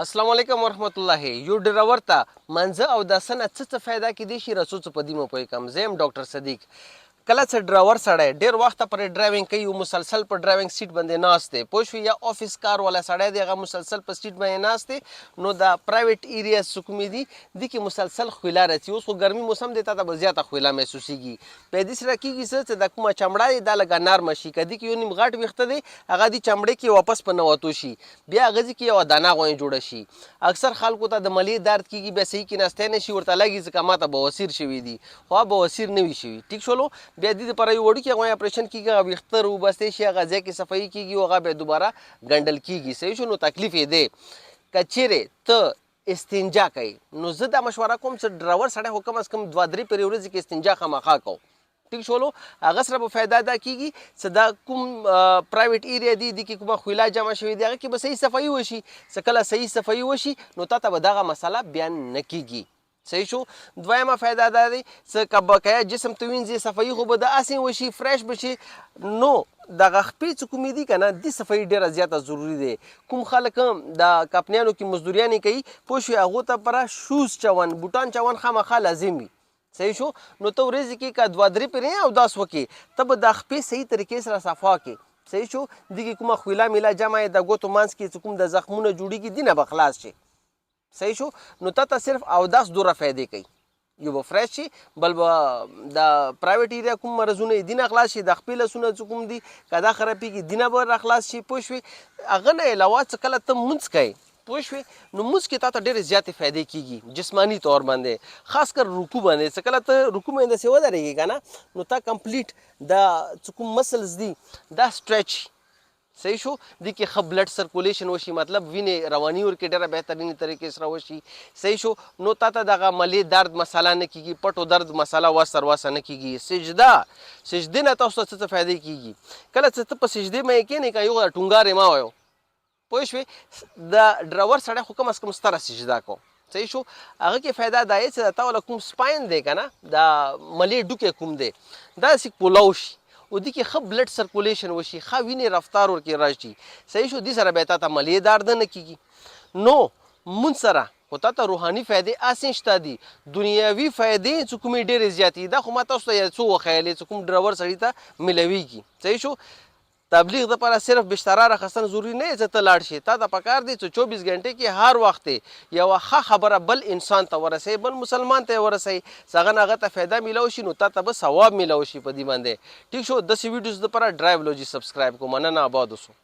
अस्सलाम वालेकुम वरहमतुल्लाहि यो ड्राइवर ता मंज او د سنه څه फायदा کې دي شي رسوڅ په دیمه پوي کم زم ډاکټر صدیق کله چې ډرایور سړی ډیر وخت پر ډرایوینګ کوي او مسلسل پر ډرایوینګ سیټ باندې ناشته پوښوي یا افیس کار ولا سړی دغه مسلسل په سیټ باندې ناشته نو د پرایویټ ایریا سکومې دي د کې مسلسل خویلا راځي اوس خو ګرمي موسم دی ته به زیاته خویلا محسوسيږي په دې سره کېږي چې د کومه چمړه دی د لګا نرم شي کدي کې یو نیم غټ وخت دی هغه دی چمړې کې واپس په نواتو شي بیا غزي کې یو دانه غوي جوړ شي اکثر خلکو ته د ملي درد کېږي به صحیح کې نسته نشي ورته لګي ځکه ماته بواسیر شوی دی خو بواسیر نه وي شوی ټیک شولو بیا د پر یو وړو کې غوي اپریشن کیږي وختر وبسته شي غزه کې صفائی کیږي او هغه به دوباره ګندل کیږي صحیح شو نو تکلیف یې دی کچره ته استنجا کوي نو زه دا مشوره کوم چې ډرایور سره حکم اس کم 2-3 پر ورځ کې استنجا خامخا کو ټیک شولو هغه سره په फायदा دا کیږي چې دا کوم پرایویټ ایریا دی د کومه خویلا جمع شوی دی هغه کې به صحیح صفائی وشي سکله صحیح صفائی وشي نو ته به دغه مسله بیان نکېږي صحیح شو دویمه फायदा دا دی چې کبکه جسم ته وینځي صفائی خو به د اسین وشي فرش بشي نو دغه خپې چې کومې دي کنه د صفائی ډیره زیاته ضروری دی کوم خلک د کپنیانو کې مزدوریانې کوي پوه شو هغه ته پر شوز چون بوټان چون خامخا لازم وي صحیح شو نو ته ورځ کې کا 2-3 پرې او 10 وکي ته د خپې صحیح طریقې سره صفا کې صحیح شو دغه کومه خویلا میلا جمع د ګوتو مانس کې کوم د زخمونو جوړیږي دینه بخلاص شي صحیح شو نو ته صرف او 10 دوره فائدې کوي یو به فرش شي بل د پرایویټ ایریا کوم مرزونه دینه خلاص شي د خپل سونه کوم دي کدا خرابي کې دینه به خلاص شي پوښوي اغه نه علاوه څه کله ته مونږ کوي پوښوي نو مونږ کې ته ډېر زیاتې فائدې کیږي جسمانی طور باندې خاص کر رکوع باندې څه کله ته رکوع باندې سیو درېږي کنه نو تا کمپلیټ د کوم مسلز دي دا سټریچ صحیح شو د کې خ بلډ سرکولیشن وشي مطلب وینې رواني ور کې ډېره بهترینه طریقې سره وشي صحیح شو نو تا دغه ملي درد مساله نه کیږي پټو درد مساله واسر واسه نه کیږي سجده نه تاسو څه فائدې کیږي کله چې ته په سجده مې کې نه یو ټونګاره ما وایو پوه شوې د ډرایور سره حکم اس کوم ستاره سجده کو صحیح شو هغه کې फायदा دا چې تا ول کوم سپاین دی کنه دا ملي ډوکه کوم دی دا سی کولاوش او د کې خ بلډ سرکولیشن وشي خ وینې رفتار ورکې راشي صحیح شو د سره به تا ملي درد نه کیږي نو مون سره او ته روحاني فائدې اسین شته دي دنیاوي فائدې چې کومې ډېرې زیاتې ده خو ما تاسو ته څو وخیلې چې کوم ډرایور سړی ته ملويږي صحیح شو تبلیغ د لپاره صرف بشترا راخستن ضروری نه چې ته لاړ شي تا ته پکار دي چې 24 غنټې کې هر وخت یو ښه خبره بل انسان ته ورسي بل مسلمان ته ورسي څنګه هغه ته फायदा ملو شي نو ته به ثواب ملو شي په دې باندې ټیک شو د سی ویډیوز د لپاره ډرایو لوجي سبسکرایب کوم نه آباد اوسو